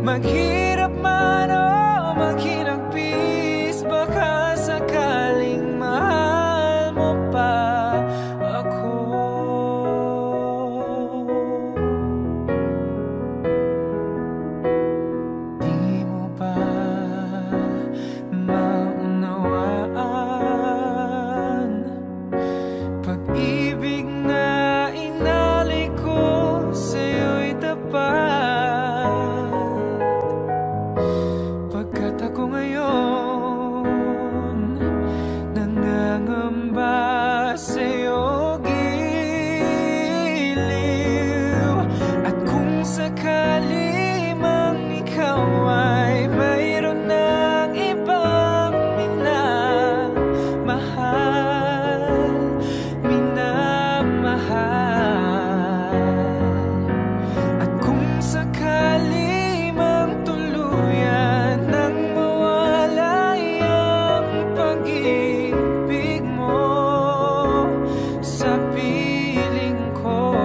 Maghirap man o maghinagpis, baka sakaling mahal mo pa ako. Di mo ba maunawaan pag-ibig na inalay ko sa'yo'y tapat, pagkat ako ngayon nangangamba sa'yo giliw. At kung sakali mang ikaw ay mayroon ng ibang minamahal, at kung sakali mang tuluyan nang mawala ang pag-ibig mo sa piling ko,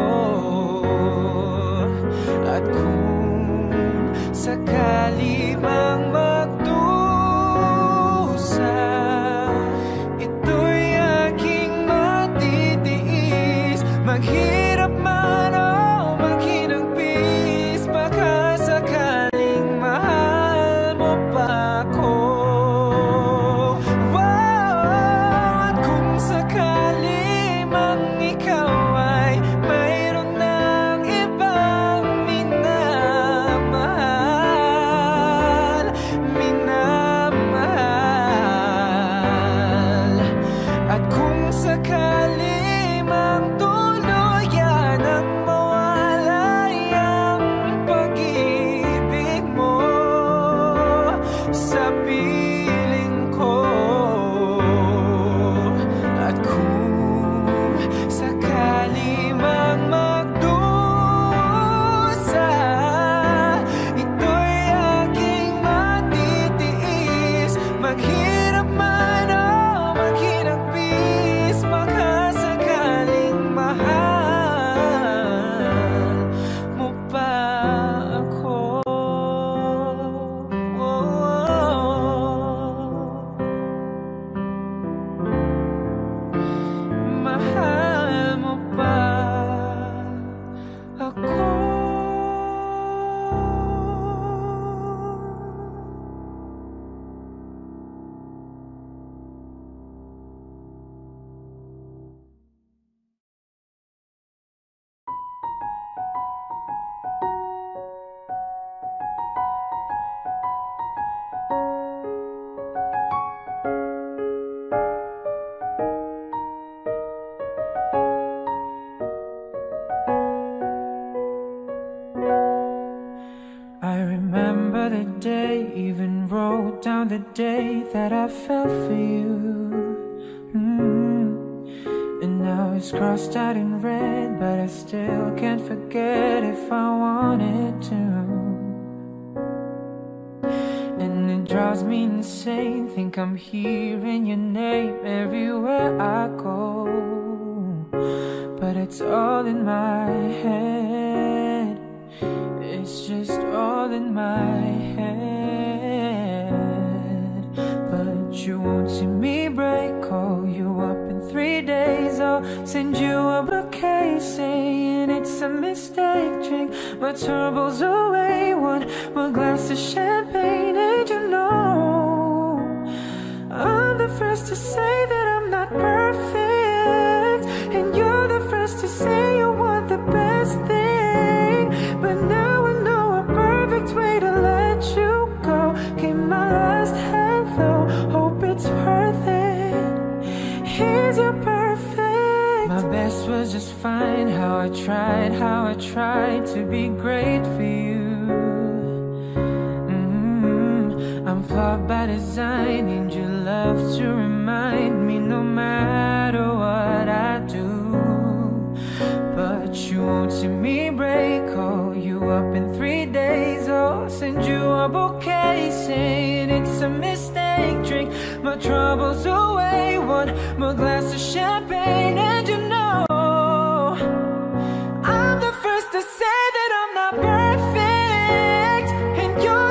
at kung sakali mang magdusa, ito'y aking matitiis. Maghirap man o maghinagpis, baka sakaling mahal mo pa ako. At kung sakali mang ikaw ay mayroon ng ibang minamahal, at kung sakali mang tuluyan ang mawala ang pag-ibig mo sa piling ko, at kung sakali mang magdusa, ito'y aking matitiis. Maghirap man o maghinagpis, baka sakaling mahal mo pa ako. Mahal mo pa ako. I remember the day, even wrote down the day that I fell for you. And now it's crossed out in red, but I still can't forget if I wanted to. And it drives me insane, think I'm hearing your name everywhere I go, but it's all in my head. It's just all in my head. But you won't see me break, call you up in 3 days, I'll send you a bouquet saying it's a mistake. Drink my troubles away, one more glass of champagne, and you know I'm the first to say that I'm not perfect, and you're the first to say you want the best thing. But now I know a perfect way to let you go. Give my last hello, hope it's worth it. Here's your perfect. My best was just fine. How I tried to be great for you. I'm flawed by design, and your love to remind me no matter what I do. But you won't see me break, call you up in 3 days, or send you a bouquet saying it's a mistake. Drink my troubles away, one more glass of champagne, and you know I'm the first to say that I'm not perfect, and you're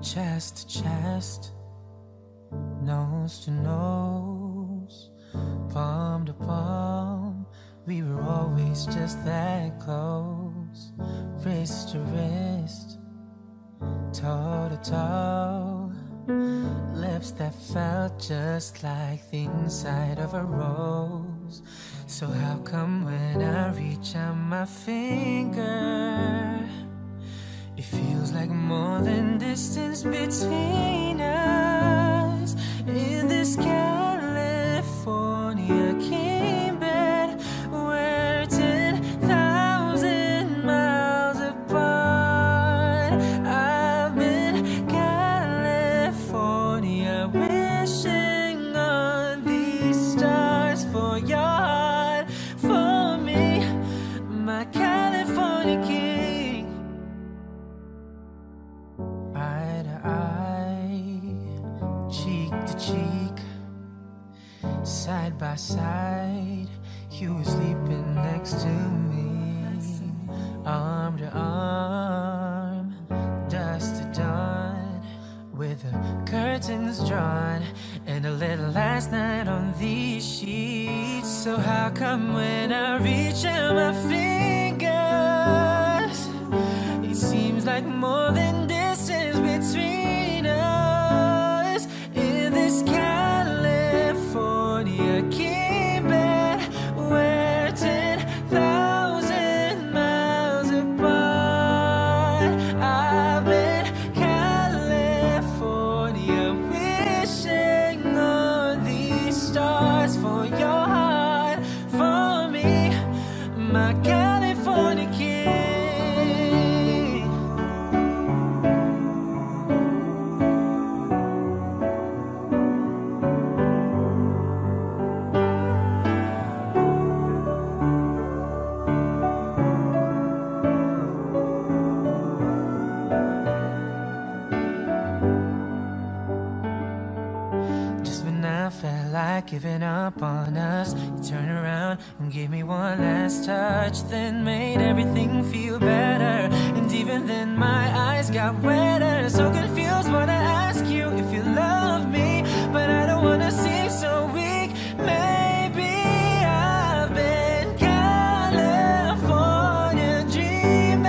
chest to chest, nose to nose, palm to palm. We were always just that close, wrist to wrist, toe to toe, lips that felt just like the inside of a rose. So how come when I reach out my finger, it feels like more than distance between us? In this California king bed, we're 10,000 miles apart. I've been California wishing on these stars for your heart, for me, my California king. Eye to eye, cheek to cheek, side by side, you were sleeping next to me. Arm to arm, dusk to dawn, with the curtains drawn and a little last night on these sheets. So how come when I reach out my fingers, it seems like more than distance between us? In this California king bed, we're 10,000 miles apart. I've been California wishing on these stars for your heart, for me, my California king. Just when I felt like giving up on us, you turned around and gave me one last touch, then made everything feel better. And even then my eyes got wetter. So confused, wanna ask you if you love me, but I don't wanna seem so weak. Maybe I've been California dreaming.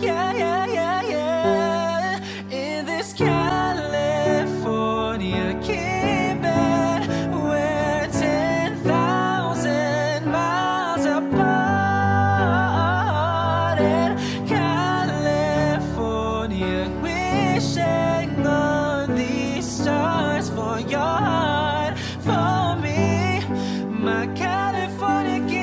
Yeah, yeah, yeah, yeah. In this California king bed, we're 10,000 miles apart. In California, wishing on these stars for your heart, for me, my California king.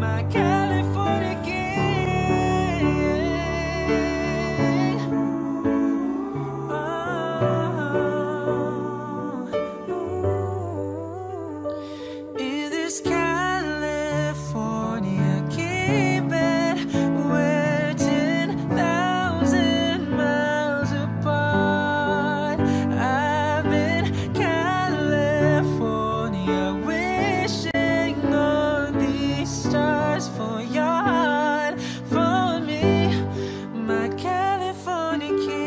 My California king. In this California king bed, we're 10,000 miles apart. I've been California wishing on these stars for your heart, for me, my California king.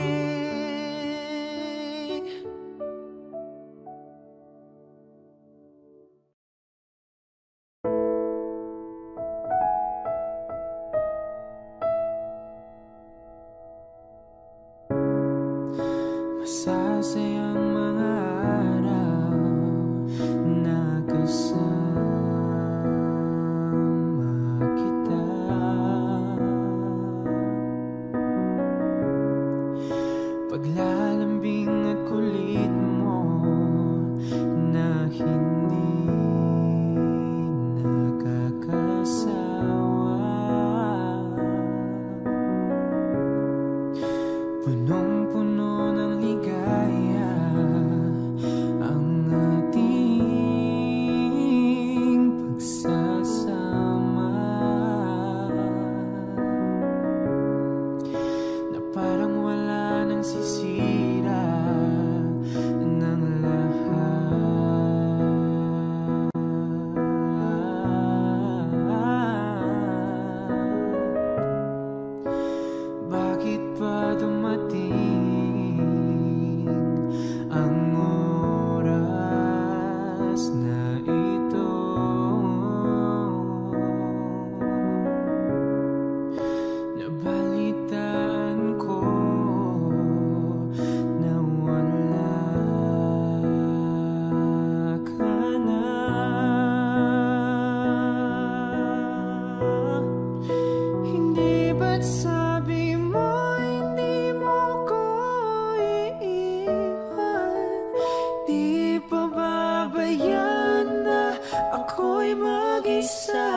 mag-isa.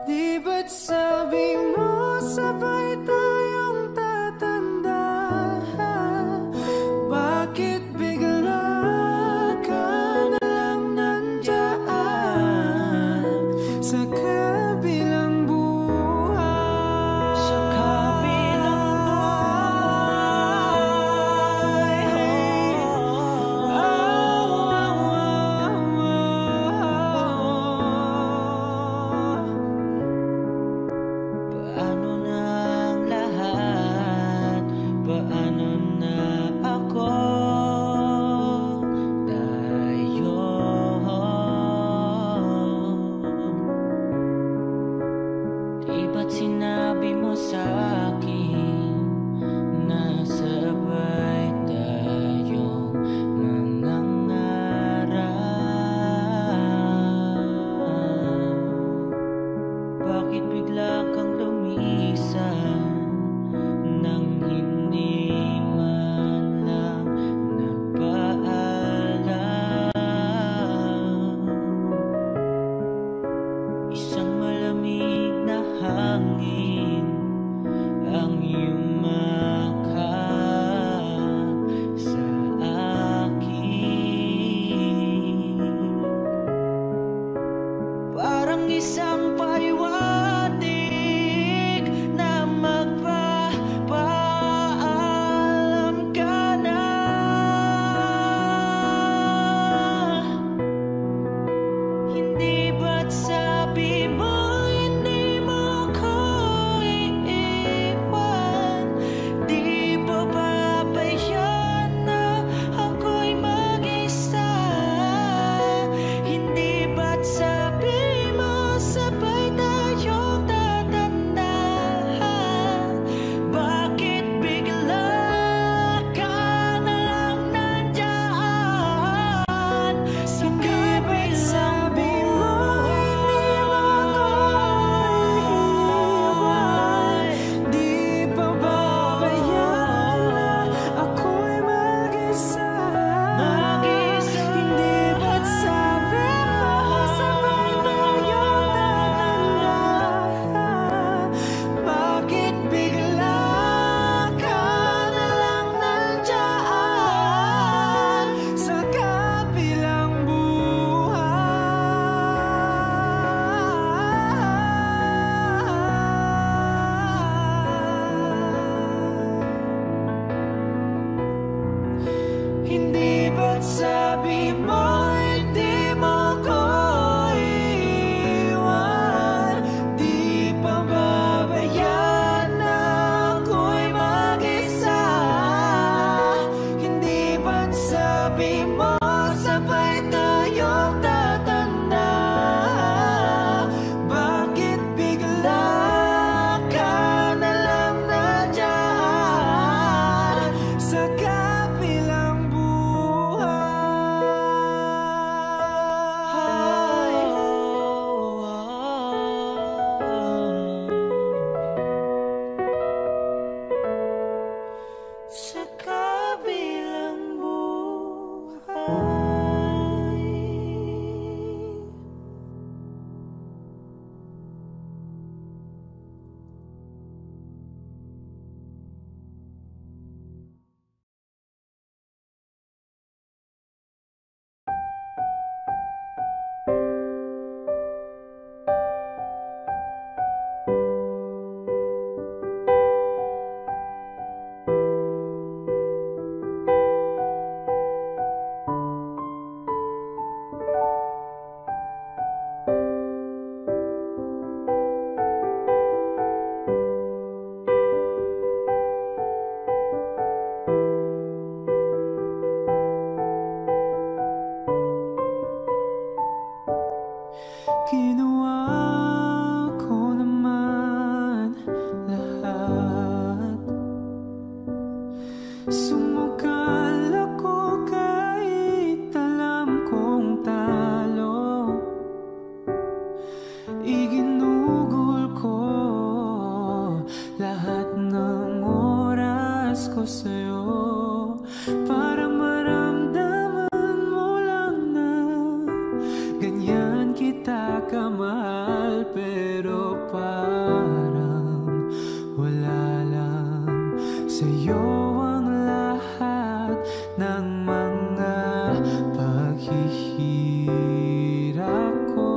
Di ba't sabi mo sabay tayong tatanda? Bakit bigla ka na lang nandyan sa kabilang buhay? Sa kabilang paano na ang lahat? Paano na ako? Tayo. Di ba't sinabi mo sa'kin na sabay tayong mangangarap? Bakit bigla kang lumisan nang hindi man lang nagpaalam? Isang malamig na hangin ang yumakap sa akin, parang isang paliwanag na magpapaalam ka na. Hindi ba't sabi mo hindi mo ko iiwan? Di ba babayan na ako'y mag-isa? Hindi ba't sabi mo sabay tayong tatanda? Bakit bigla ka na lang nandyan sa kabilang buhay? Di ba babayan na ako'y mag-isa? Hindi ba't sabi mo sabay tayong tatanda? Bakit bigla ka na lang nandyan sa kabilang buhay? Hindi ba't sabi mo hindi mo ko iiwan? Di pa babayan na ako'y mag-isa? Hindi ba't sabi mo sabay tayong tatanda? Bakit bigla ka na lang nandyan sa kabilang buhay? Sa kabilang buhay. Ginawa ko naman lahat. Sumukal ako kahit alam kong talo. Iginugol ko lahat ng oras ko sa'yo para maramdaman mo lang na ganyan kita kamahal, pero parang wala lang. Sa'yo ang lahat ng mga paghihirap ko.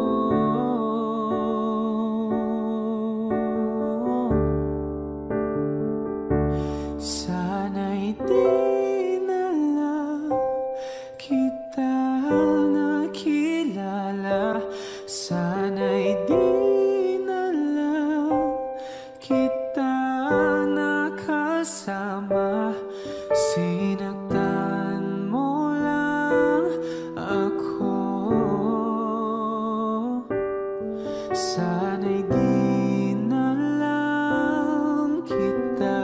Sana'y di na lang kita nakilala. Sana'y di na lang kita nakasama. Sinaktan mo lang ako. Sana'y di na lang kita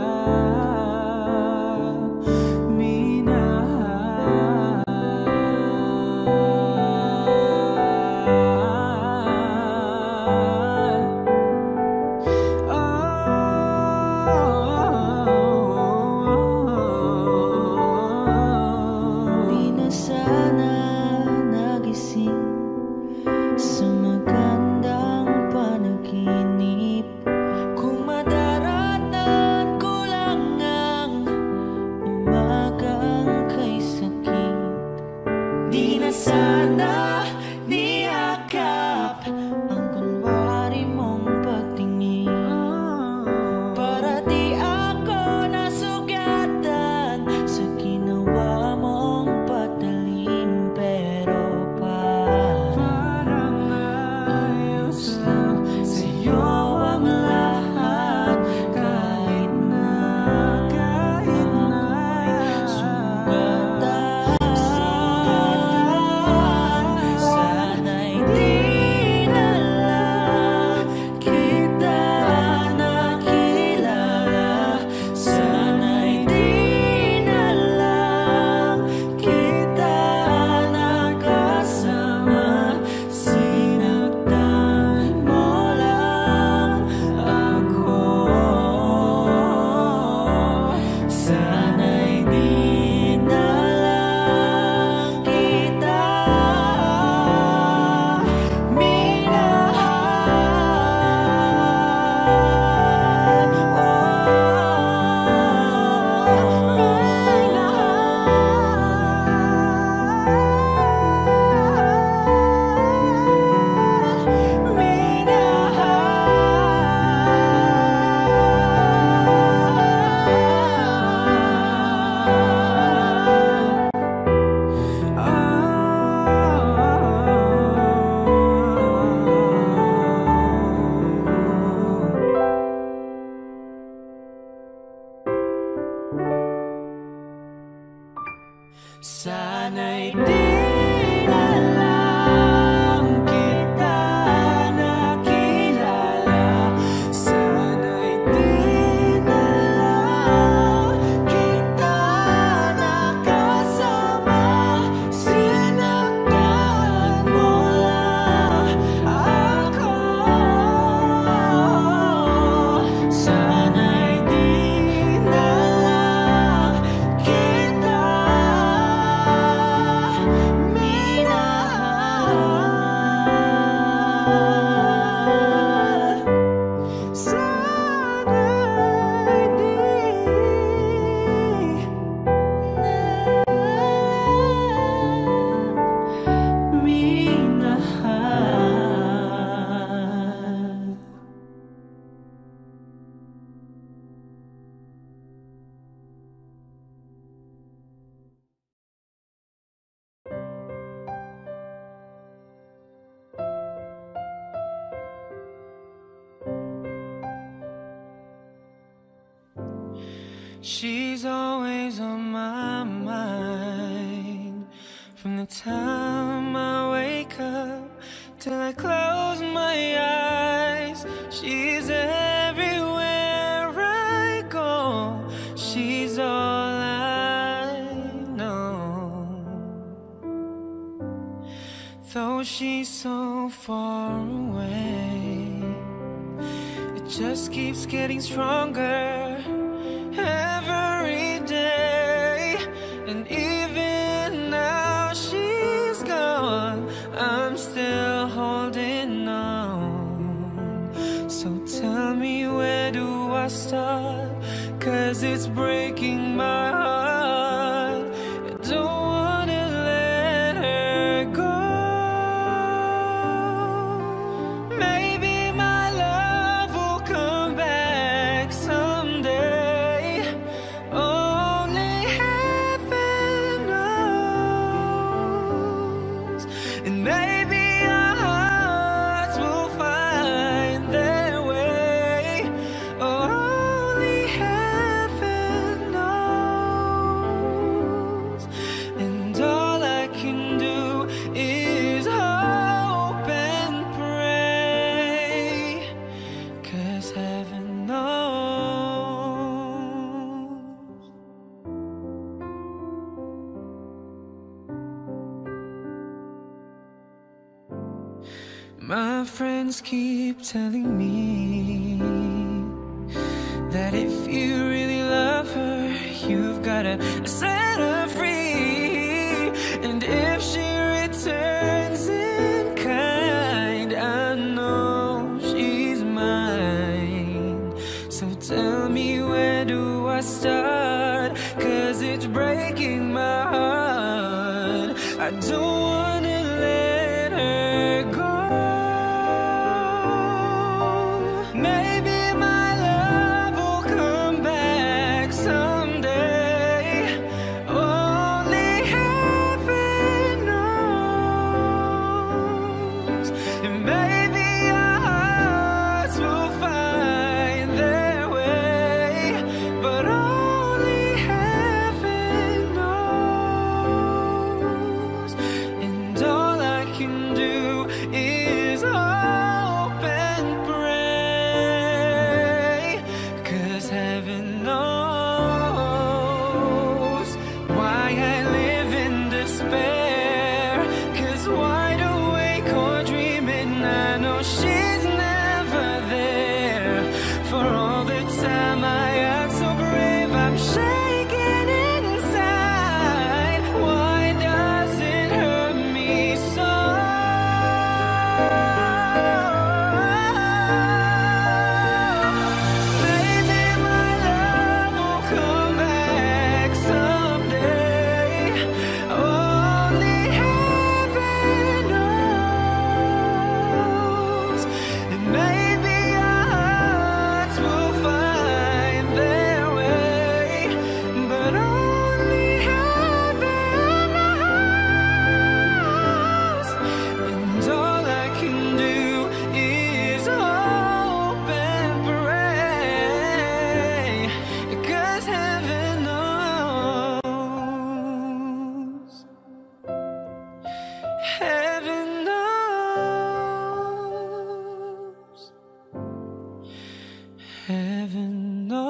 sana'y di na lang kita nakilala. Sana'y di na lang kita nakasama. Sinaktan mo lang ako. Sana'y di na lang kita She's always on my mind, from the time I wake up till I close my eyes. She's everywhere I go. She's all I know. Though she's so far away, it just keeps getting stronger every day. And even now she's gone, I'm still holding on. I start? 'Cause it's breaking my heart. I don't wanna let her go. Maybe my love will come back someday. Only heaven knows. And maybe our hearts will find their way. Only heaven knows. And all I can do is hope and pray, 'cause heaven knows. My friends keep telling me that if you really love her, you've gotta set her free. And if she returns in kind, I know she's mine. So tell me, where do I start? 'Cause it's breaking my heart. I don't wanna let her go. Maybe my love will come back someday. Only heaven knows. And maybe our hearts will find their way. But only heaven knows. And all I can do is hope and pray, 'cause heaven knows why I live in despair. 'Cause wide awake or dreaming, I know she's never there. For all the time I act so brave, I'm shaking inside. Why does it hurt me so? Maybe my love will come back someday. Only heaven knows. And maybe our hearts will find their way. But only heaven knows. And all I can do is hope and pray, 'cause heaven knows. Heaven knows. Heaven knows.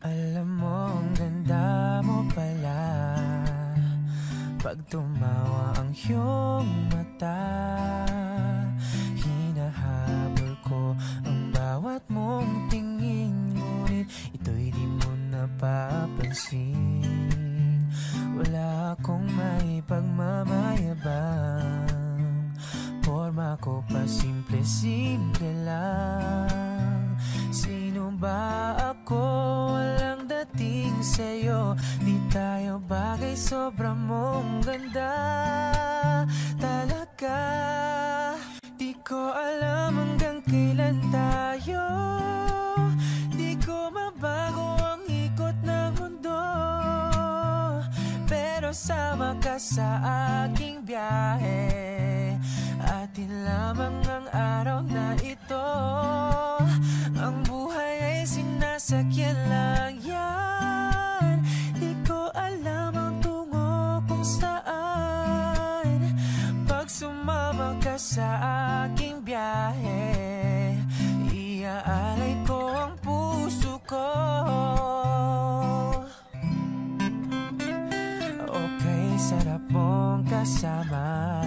Alam mo, ang ganda mo pala pag tumawa ang iyong mata. Hinahabol ko ang bawat mong tingin, ngunit ito'y di mo napapansin. Wala akong may pagmamayabang, forma ko pa simple-simple lang. Sino ba ako? Walang dating sa'yo. Di tayo bagay, sobra mong ganda. Talaga, di ko alam hanggang kailan tayo. Di ko mabago ang ikot ng mundo, pero sama ka sa aking biyahe. Atin lamang ang araw na ito. Ang buhay ay sinasakyan lang yan. Di ko alam ang tungo kung saan. sarap mong kasama.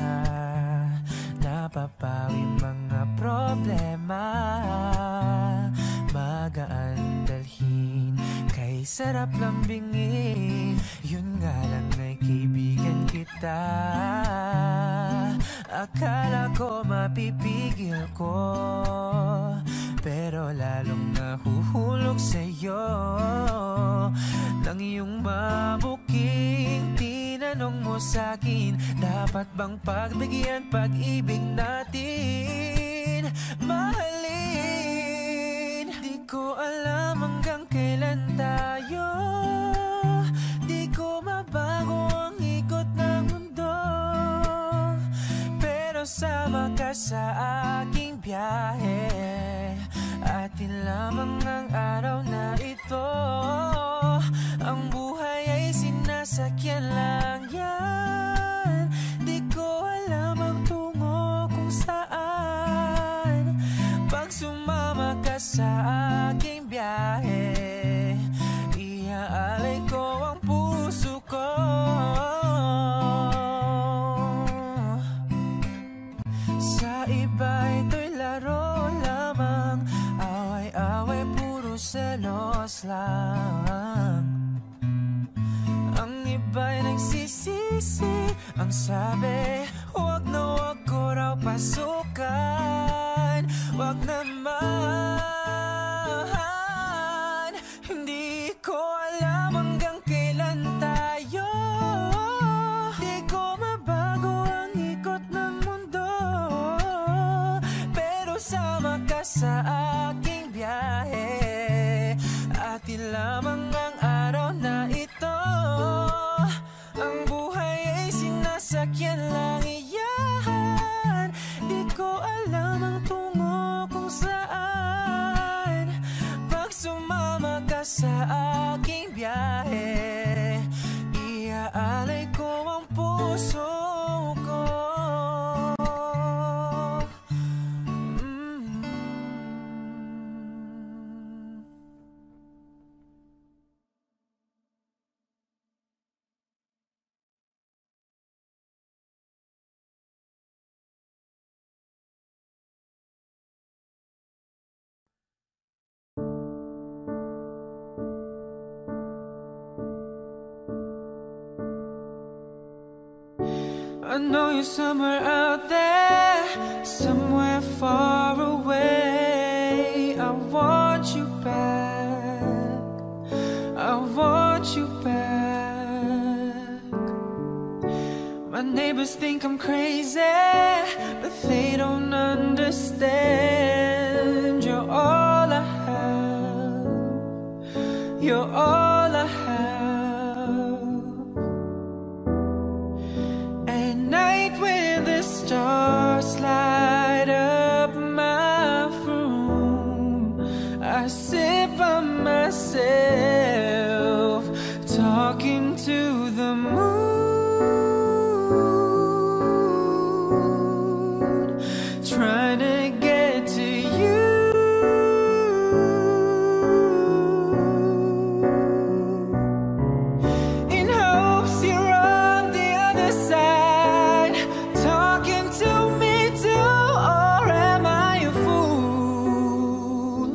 Napapawi mga problema, magaan dalhin, kay sarap lambingin. Yun nga lang ay kaibigan kita. Akala ko mapipigil ko, pero lalong nahuhulog sa'yo ng iyong mabuking tinanong mo sa'kin. Dapat bang pagbigyan pag-ibig natin, mahalin? Di ko alam hanggang kailan tayo, di ko mabago ang ikot ng mundo, pero sama ka sa aking biyahe. Atin lamang ang araw na ito, ang buhay ay sinasakyan lang yan. Di ko alam ang tungo kung saan. Pag sumama ka sa aking biyahe, iaalay ko ang puso ko. Sa iba ito'y laro lamang, away-away puro selos lang. Ang iba'y nagsisisi, ang sabi, wag na wag ko raw pasukan. Wag naman, hindi ko alam hanggang kailan tayo, di ko mabago ang ikot ng mundo, pero sama ka sa aking biyahe. Atin lamang ang araw na ito, ang buhay ay sinasakyan lang iyan. Di ko alam ang tungo kung saan. Pag sumama ka sa aking biyahe, iaalay ko ang puso ko. I know you're somewhere out there, somewhere far away. I want you back, I want you back. My neighbors think I'm crazy, but they don't understand. You're all I have, you're all I have. Stars light up my room, I sit by myself, talking to the moon, trying to get to you. In hopes you're on the other side, talking to me too, or am I a fool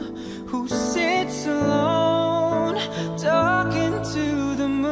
who sits alone, talking to the moon?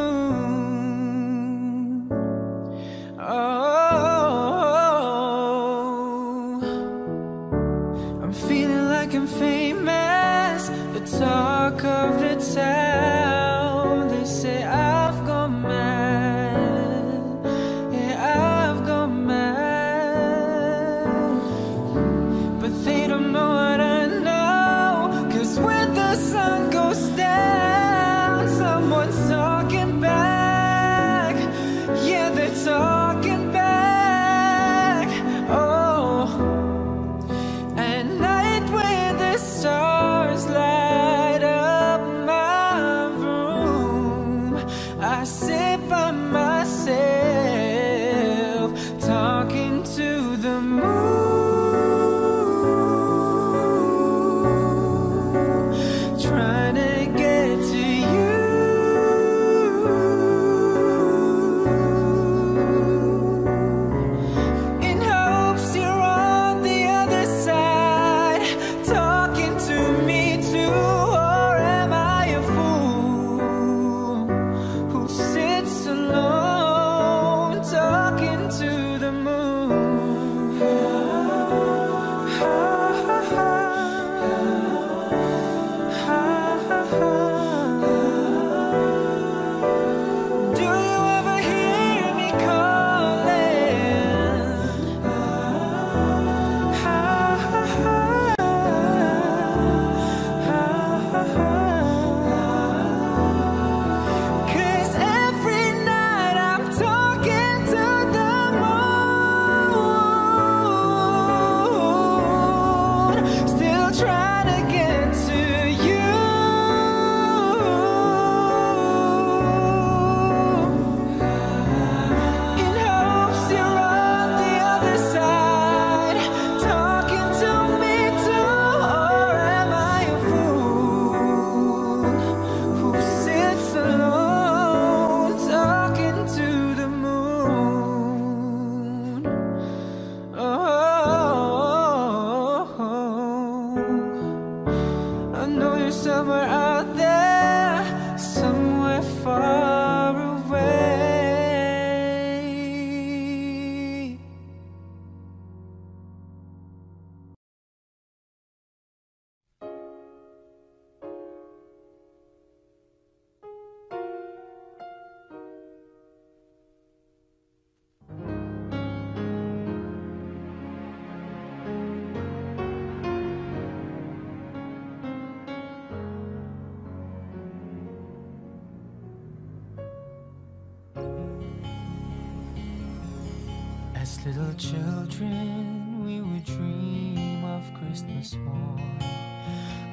As little children, we would dream of Christmas morn,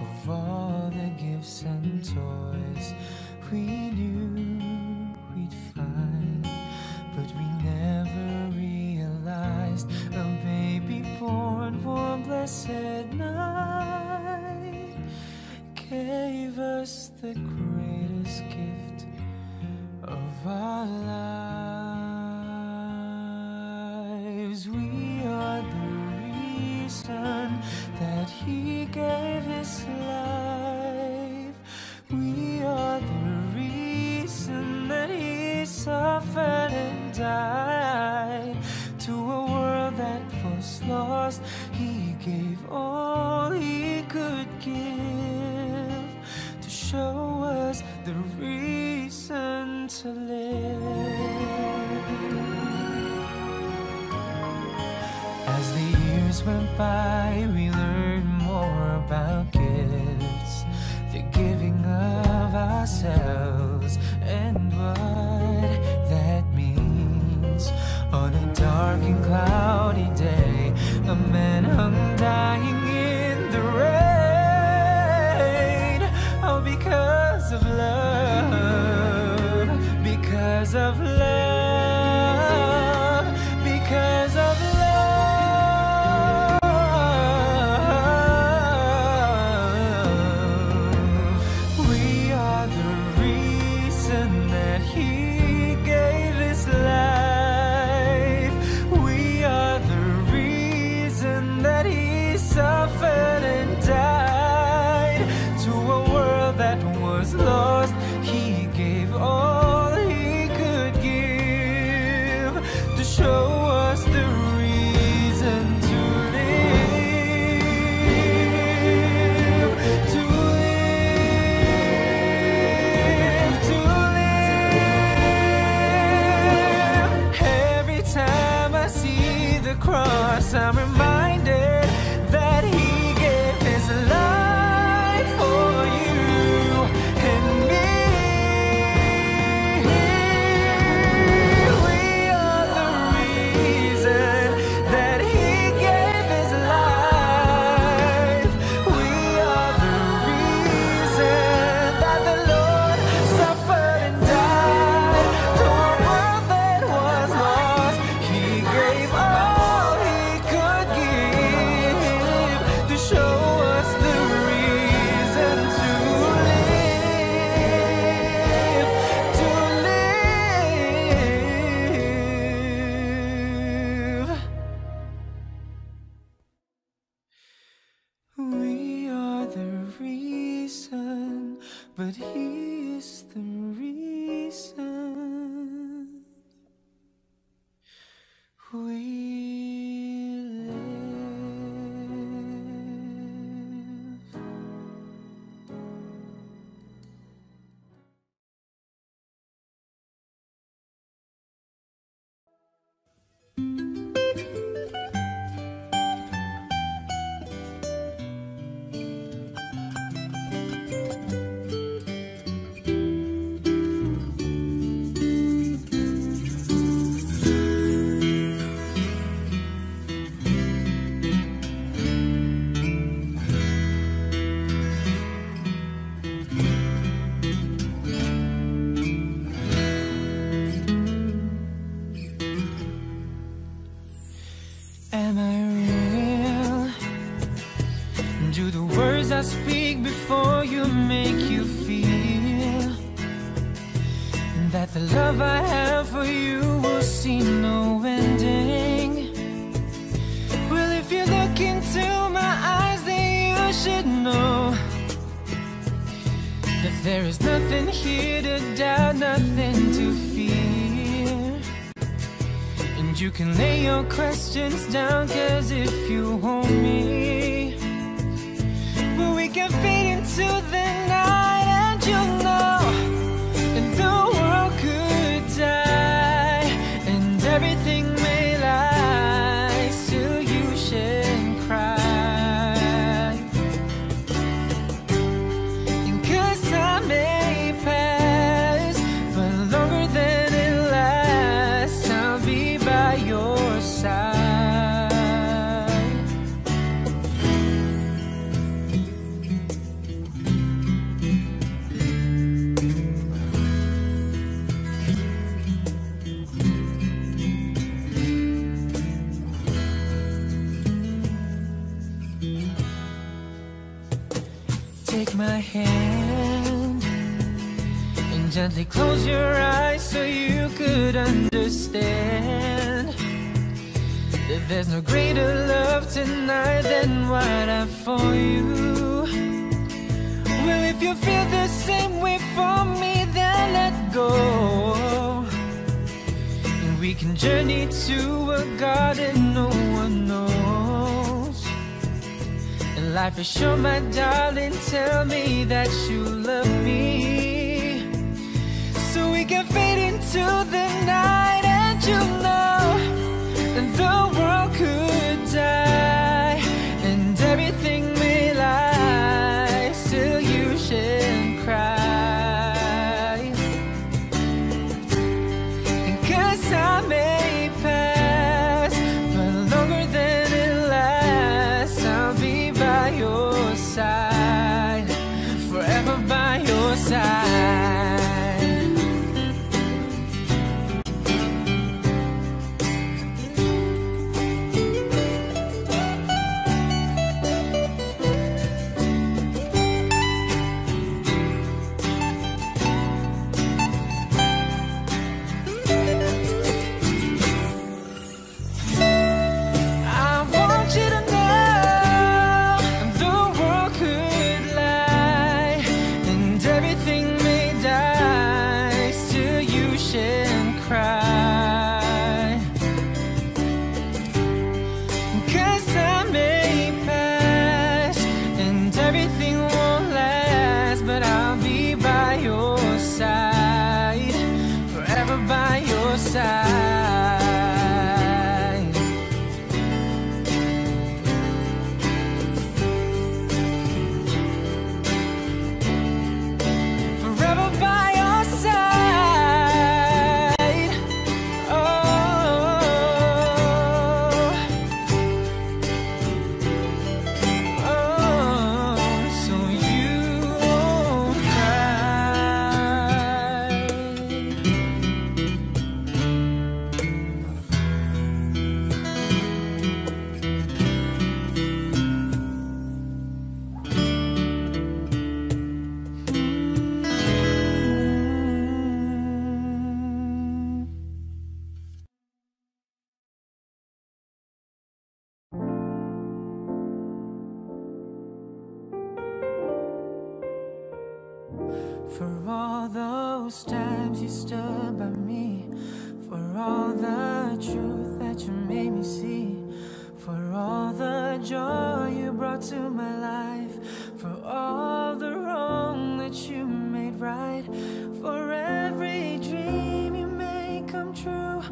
of all the gifts and toys we knew we'd find. But we never realized a baby born one blessed night gave us the greatest gift of our lives. We are the reason that He gave His life. We are the reason that He suffered and died. To a world that was lost, He gave all He could give to show us the reason to live. As the years went by, we learned more about gifts, the giving of ourselves, and what that means. On a dark and cloudy day, a man hung dying in the rain. Oh, because of love, because of love, because of love. We are the reason that He gave His life. We are the reason that He suffered and died. To a world that was lost, He gave all He could give to show us the reason to live, to live, to live. Every time I see the cross, I'm reminded that He gave His life for you and me. We are the reason that He gave His life. We are the reason that the Lord suffered and died. To a world that was lost, He gave all He could give to show us the reason to live, to live. We are the reason, but He is the reason we live. Am I real? Do the words I speak before you make you feel that the love I have for you will see no ending? Well, if you look into my eyes, then you should know that there is nothing here to doubt, nothing to fear. And you can lay your questions down, 'cause if you hold me, well, we can fade into the night, and you'll know that the world could die and everything may lie, still you shouldn't cry. And 'cause time may pass, but longer than it lasts, I'll be by your side. my hand and gently close your eyes so you could understand that there's no greater love tonight than what I have for you. Well, if you feel the same way for me, then let go, and we can journey to a garden no one knows. And life is short, my darling, tell me that you love me, so we can fade into the night. And you know the world could die and everything may lie, still you shouldn't cry. And 'cause I may pass, but longer than it lasts, I'll be by your side, forever by your side. For all those times you stood by me, for all the truth that you made me see, for all the joy you brought to my life, for all the wrong that you made right, for every dream you made come true,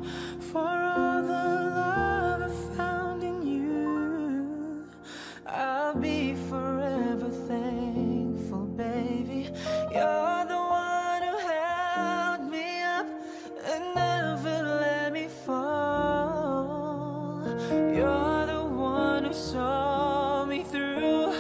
for all the love I found in you, I'll be forever thankful, baby. You're the one who held me up and never let me fall. You're the one who saw me through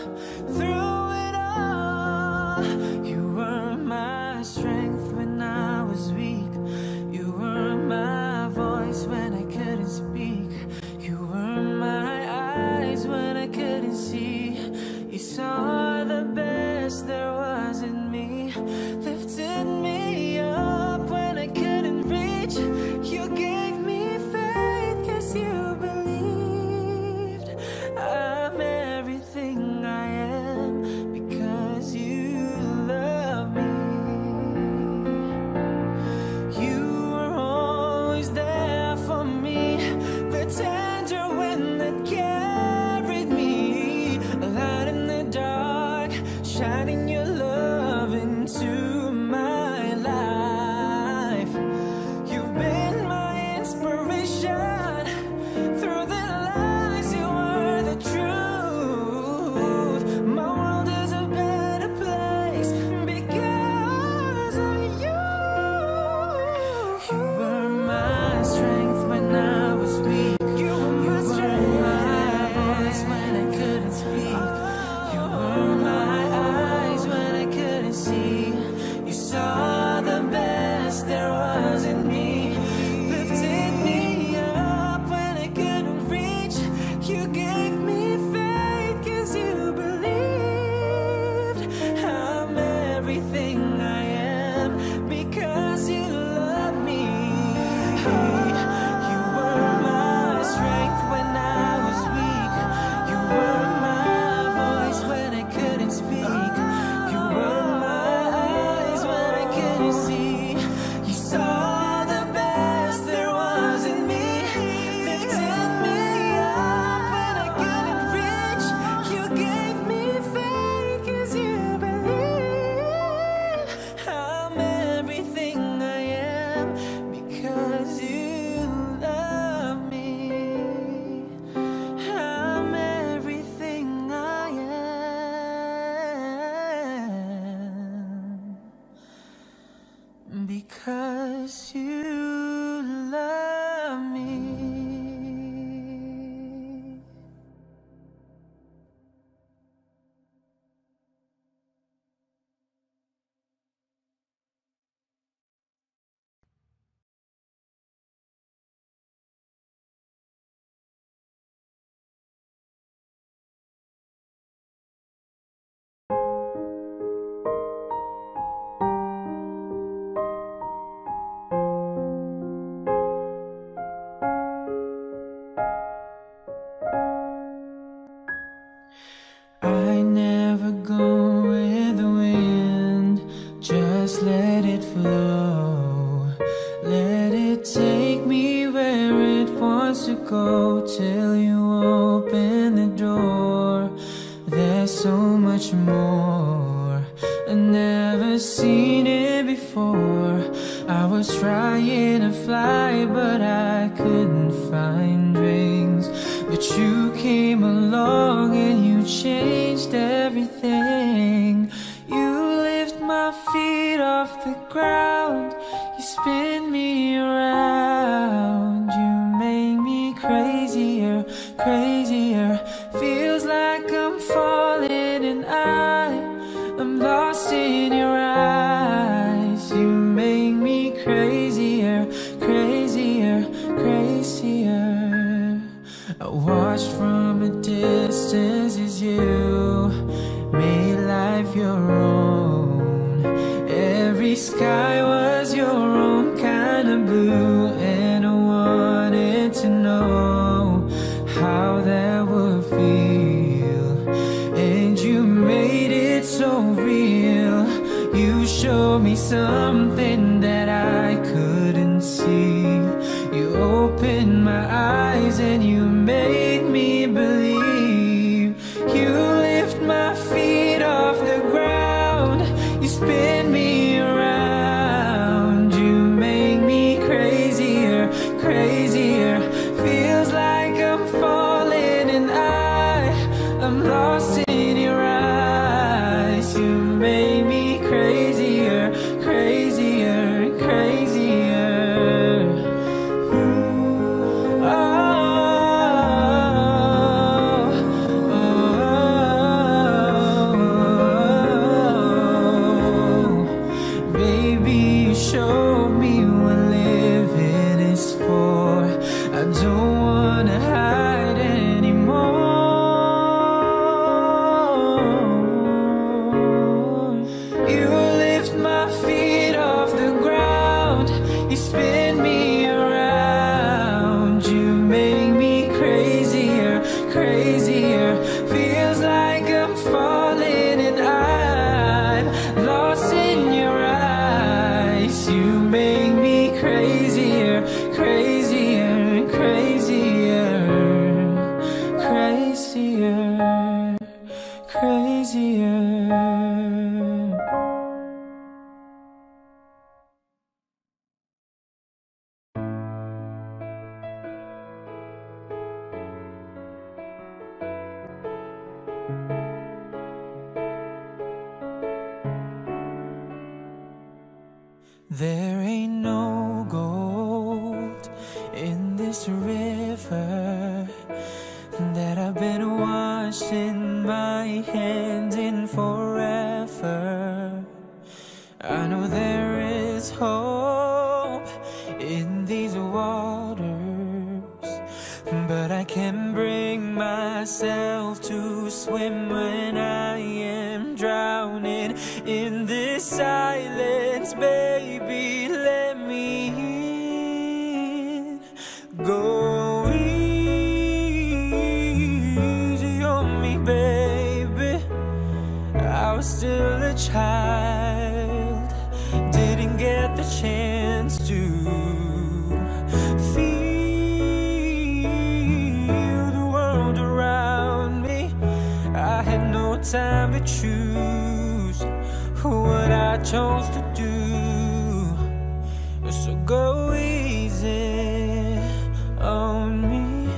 to go till you open the door. There's so much more, I've never seen it before. I was trying to fly, but I couldn't find wings. But you came along and you changed everything. You lift my feet off the ground, you spin me around. You make me crazier, crazier. Feels like I'm falling and I'm lost in your eyes. You make me crazier, crazier, crazier. I watched from a distance as you made life your own. Every sky was your own kind of blue, and I wanted to know how that would feel. And you made it so real. You showed me something that I couldn't see. You opened my eyes and you made me believe. You lift my feet off the ground, you spin me around. You make me crazier, crazier. Feels like I'm falling and I'm lost in your eyes. You make me crazier, crazier, crazier. Show me what living is for. I don't wanna hide anymore. You lift my feet off the ground, you spin me around. You make me crazier, crazier. Feels like I'm falling and I'm lost in your eyes. You make me crazier, crazier, crazier, crazier, crazier. There ain't no gold in this river that I've been washing my hands in forever. I know there is hope in these waters, but I can't bring myself to swim when I am drowning in this silence. Baby, let me in. Go easy on me, baby. I was still a child, didn't get the chance to feel the world around me. I had no time to choose what I chose to do. So go easy on me.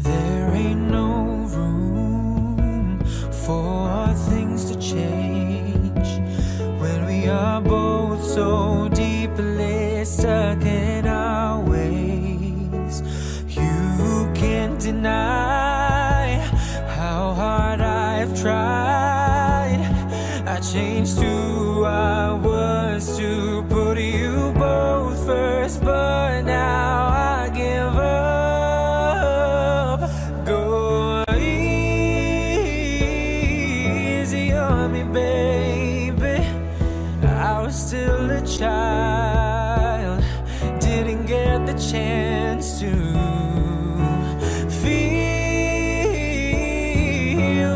There ain't no room for things to change when we are both so deeply stuck in our ways. You can't deny how hard I've tried. I changed who I was to put you both first, but now I give up. Go easy on me, baby. I was still a child, didn't get the chance to feel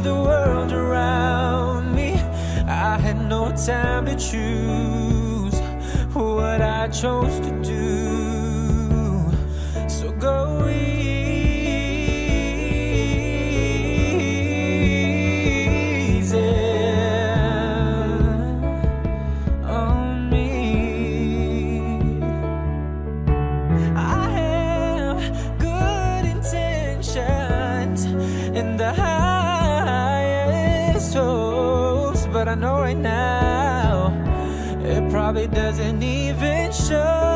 the world around me. time to choose what I chose to do. So go easy on me. I have good intentions and the highest hopes, but I know right now it probably doesn't even show.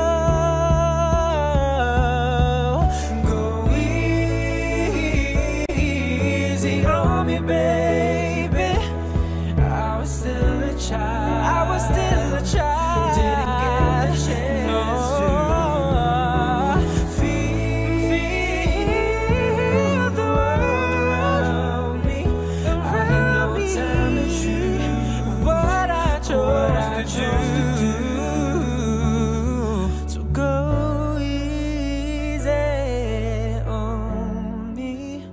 Go easy on me, baby. I was still a child. I was still a child. Didn't get the chance to feel the world around me. I had no time to choose what I chose to do. So go easy on me.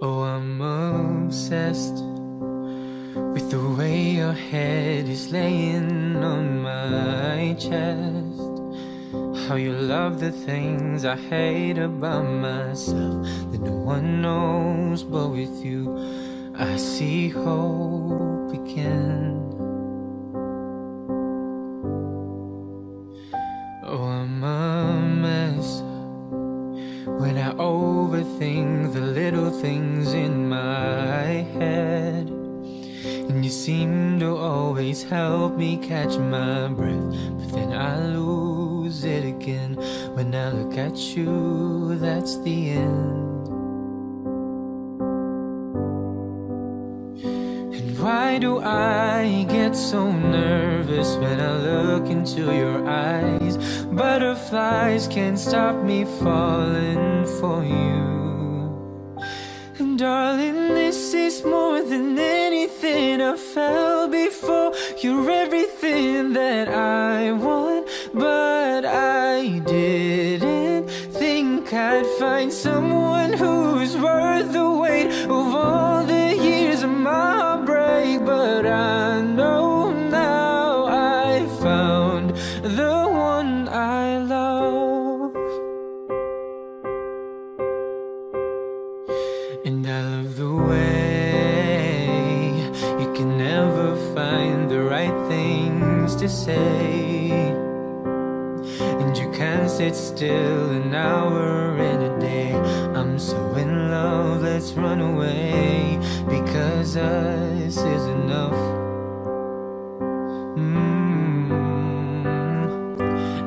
Oh, I'm obsessed with the way your head is laying on my chest. How you love the things I hate about myself that no one knows, but with you I see hope again. Oh, I'm a mess when I overthink the little things in my head. And you seem to always help me catch my breath, but then I lose it again. When I look at you, that's the end. And why do I get so nervous when I look into your eyes? Butterflies can't stop me falling for you. And darling, this is more than anything I felt before. You're everything that I want, but I didn't think I'd find someone who's worth the weight of all the years of my heartbreak. But I know now I found the one I love. And I love the way you can never find the right things to say. And you can't sit still an hour in a day. I'm so in love, let's run away, because us is enough.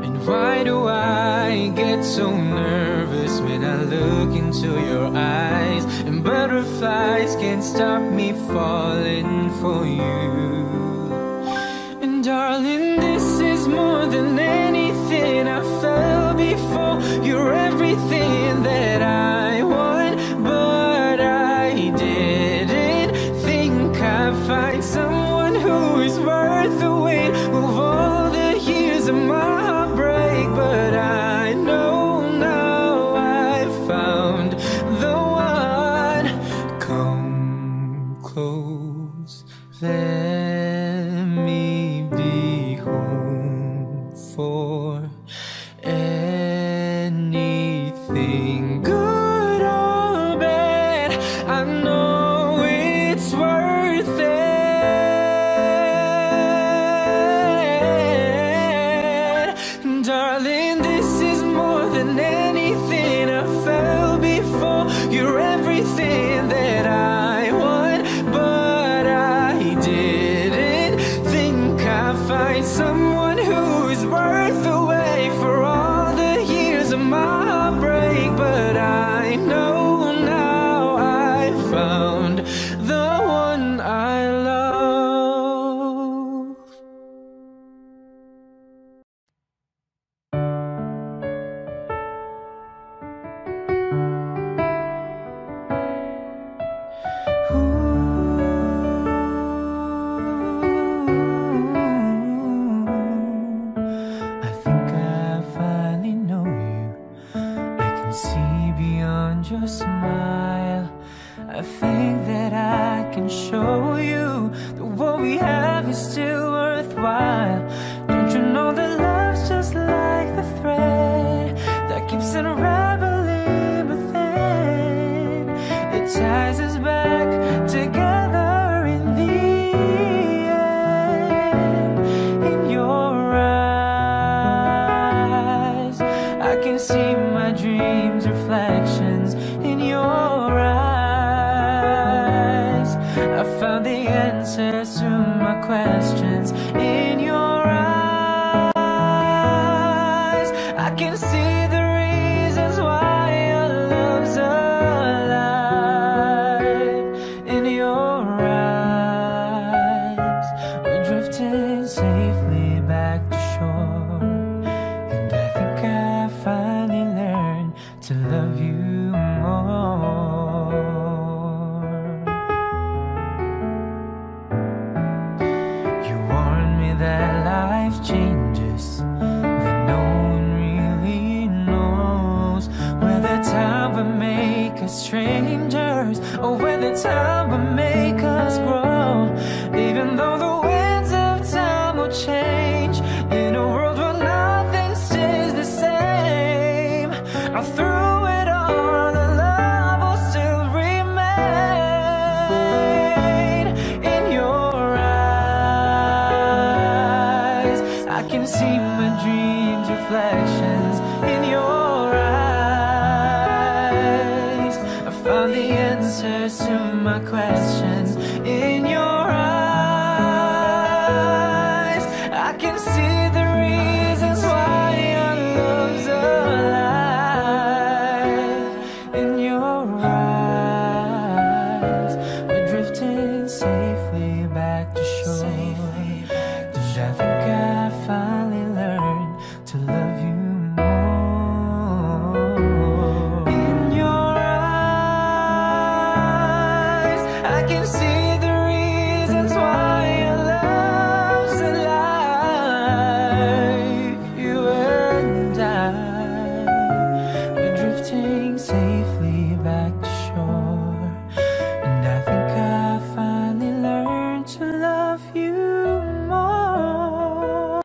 And why do I get so nervous when I look into your eyes? And butterflies can't stop me falling for you. And darling, this is more than anything I felt before. You're everything that I want, but I didn't think I'd find someone who is worth the weight of all the years of my heartbreak. But I know now I found the one. Come close, let me be home for anything good or bad. I know it's worth it. Darling, this is more than anything I felt before. You're everything that I want, but I didn't think I'd find someone who's worth the wait for all the years of my heartbreak. But I know now I found the one I love. smile. I think that I can show you that what we have is still worthwhile. Don't you know that love's just like the thread that keeps unraveling, but then it ties us back together in the end. In your eyes, I can see my dreams' reflections. In your eyes, I found the answers to my questions. In your eyes, I can see the reasons why our love's alive. In your eyes, we're drifting safely back to shore, and I think I finally learned to love you more. You warned me that life changes, that no one really knows whether time will make us strangers or whether time will make us grow. Even though the winds of time will change, in a world where nothing stays the same, all through it all, the love will still remain. In your eyes, I can see my dreams' reflections. In your eyes, I found the answers to my questions. In your eyes, I can see the reasons why our love's alive. In your eyes, we're drifting safely back to shore. And I think I finally learned to love you more. In your eyes, I can see the reasons why your love's alive. You and I, we're drifting safely back to shore, and I think I finally learned to love you more.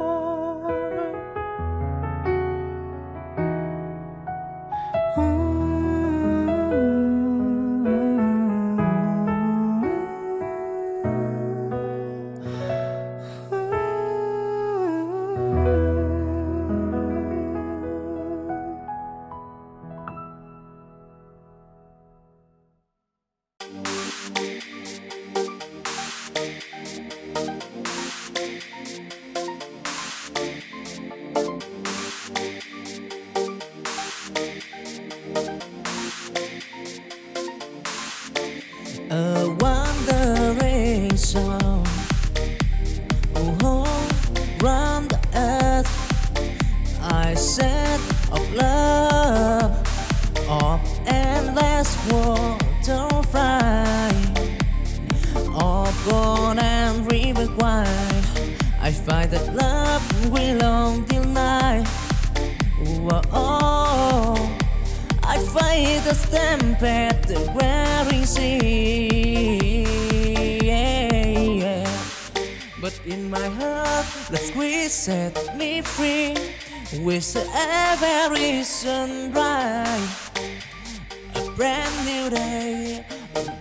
A wandering song, oh, round the earth. I said of love, of endless waterfly, of gold and river wide. I find that love will long till night. Oh, I fight the stampede, the wearing sea. But in my heart, the squeeze set me free. With every sunrise, a brand new day.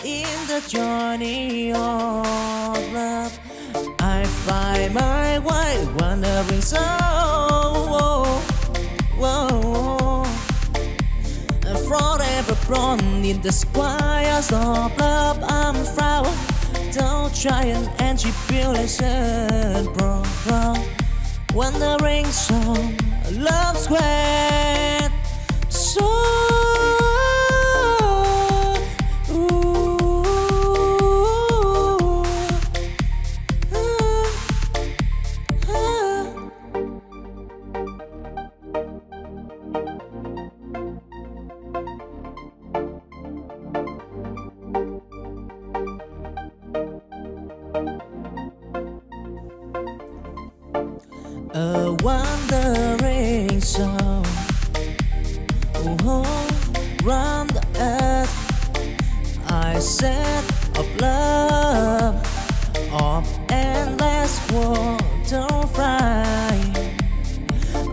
In the journey of love, I find my way, wandering soul. Forever born in the squires of love, I'm proud. Don't try and tribulation, bro. Wandering song, love sweat, so. A wandering song, set of love, of endless water fry,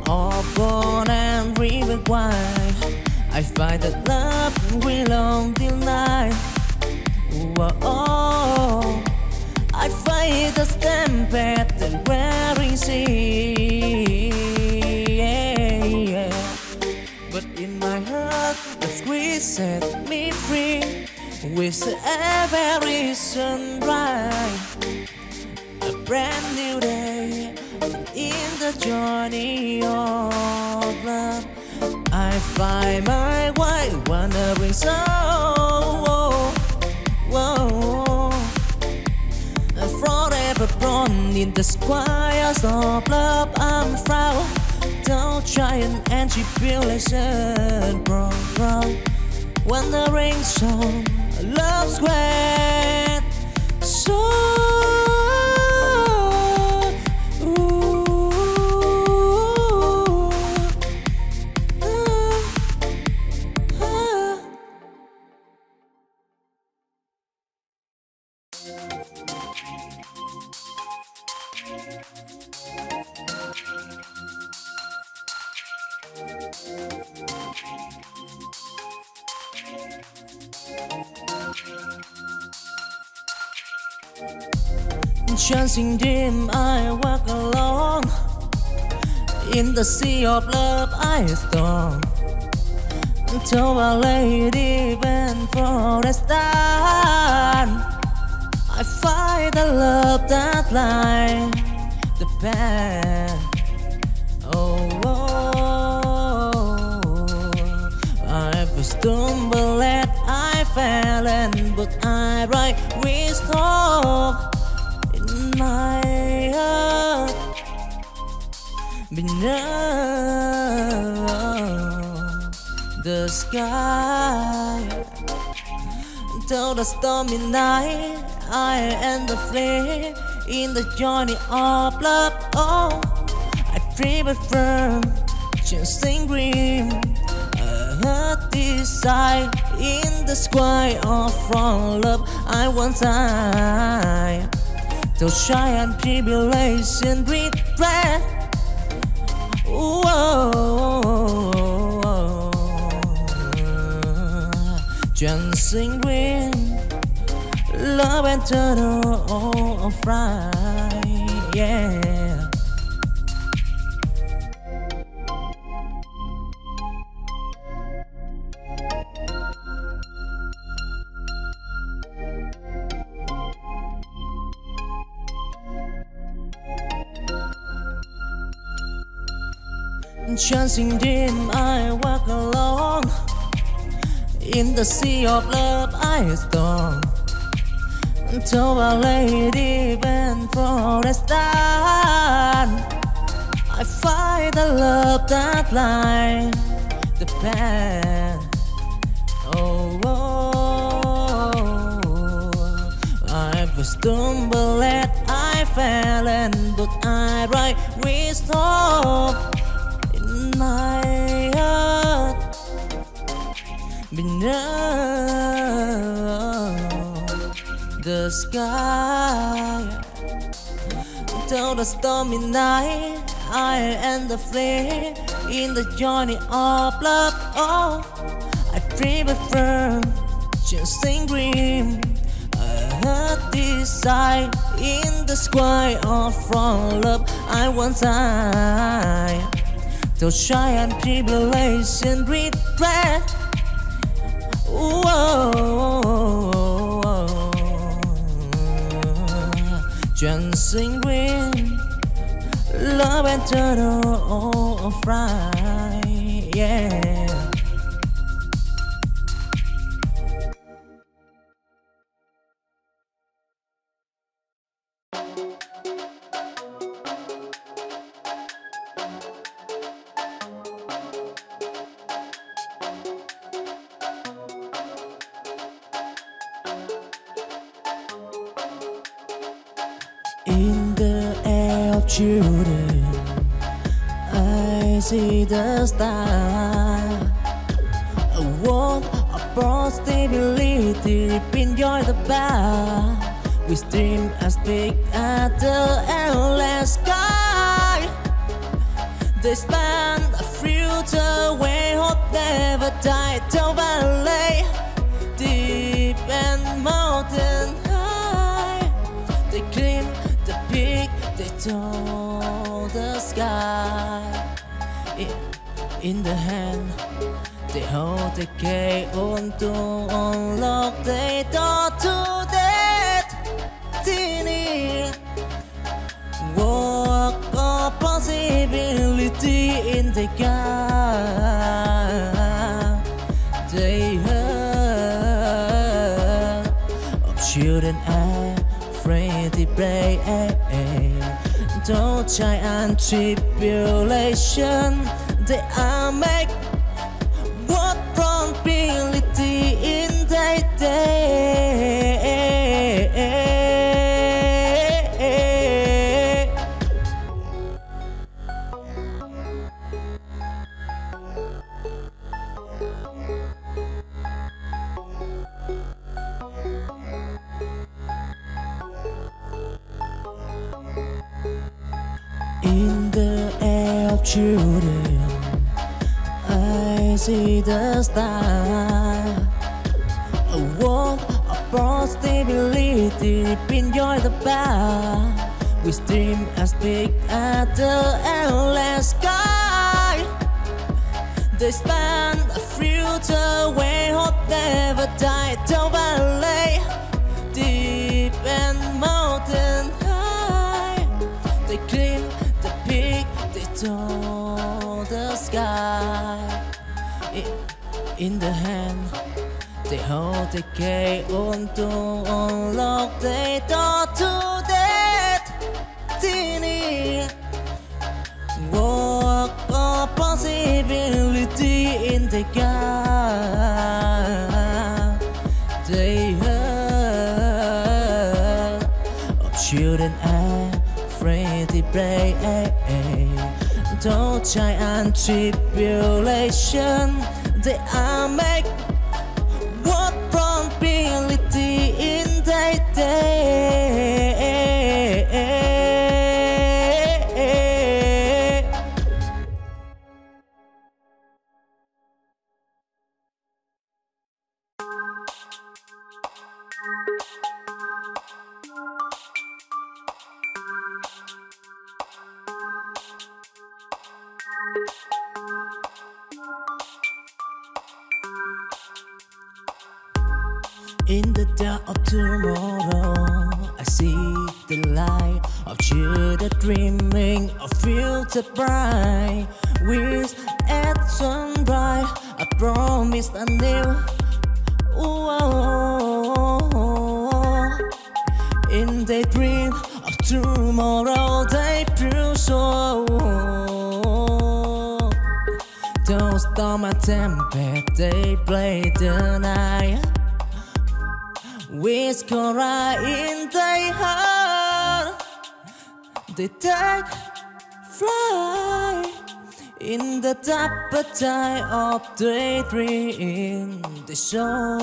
of gold and river wide. I find that love will long till night. Whoa, I fight the stampede that wearing sea. But in my heart, the squeeze set me free. With every sunrise, a brand new day in the journey of love. I find my way wandering soul, forever born in the squares of love. I'm proud, don't giant and tribulation, bro. Wandering soul, love's great soul. Chancing dream, I walk alone. In the sea of love, I storm. Until a lady went for a stand. I find the love that lies the path. I stumbled and I fell, but I rise with hope in my heart. Beneath the sky, till the stormy night, I end the flame in the journey of love. Oh, I dream it firm, chasing dream. Desire in the sky of from love. I want time to shy and tribulation regret. Dancing green, love and turn of right, yeah. Chancing dream, I walk alone. In the sea of love, I storm. Until a lady went for a stand. I find the love that lies the path. I stumbled and I fell, but I rise with hope in my heart. Beneath the sky, till the stormy night, I end the flame in the journey of love. Oh, I dream it firm, chasing dream. Desire in the sky of from love. I want time to shy and tribulation regret. Dancing green, love and turn of right, yeah. In the air of children, I see the star. A world of possibility. deep enjoy the bar. We dream as big as the endless sky. They span a future where hope never died. Till valley, deep and mountain high. They climb the peak, they touch the sky. In the hand, they hold the key on to unlock the door to destiny. Walk of possibility in the gap. They heard of children afraid to play. Don't try and tribulation. They are make what probability in their day. In the air of children, I see the star. A world of possibility, enjoy the bar. We dream as big as the endless sky. They span a future where hope never died. Till valley, deep and mountain high. They climb the peak, they touch the sky. In the hand, they hold the key on to unlock the door to destiny. Walk of possibility in the gap. They heard of children afraid to play. Don't try and tribulation. They are make what probability in their day. In the dark of tomorrow, I see the light of children dreaming of future bright. With at sunrise, I promise a new. In the dream of tomorrow, they prove so. Don't stop my tempest, they play the night. With cry in their heart, they take flight in the appetite of daydream. They show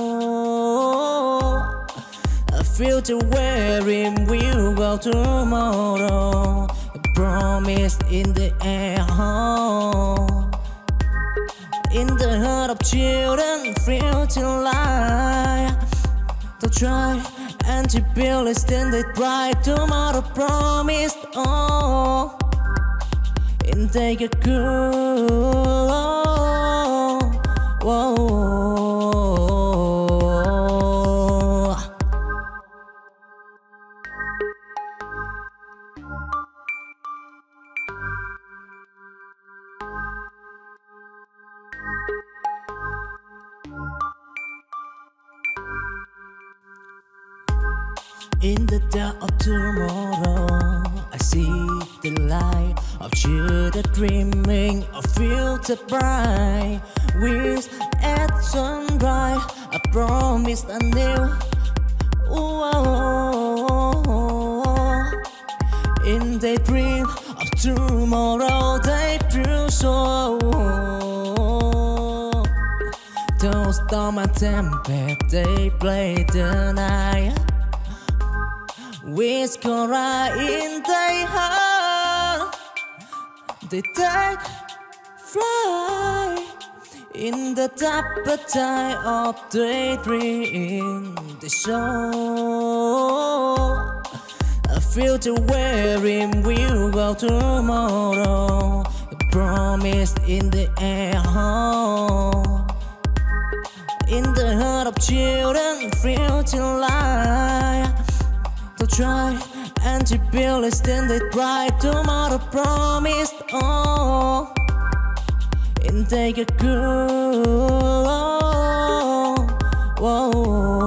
a future wherein we'll go tomorrow. A promise in the air, in the heart of children, future life. They'll try and to build a standard bright tomorrow promised. Oh, and take a cool. In the dark of tomorrow, I see the light of children dreaming of future bright. With at sunrise, I promise a new. In the dream of tomorrow, they prove so. Don't storm and tempest, they play the night. With Cora in their heart, they take flight in the deeper tide of daydream. They show a future wherein we'll go tomorrow. A promise in the air, in the heart of children, future light. To try and to build a standard bright tomorrow promised. Oh, and take a cool. Whoa.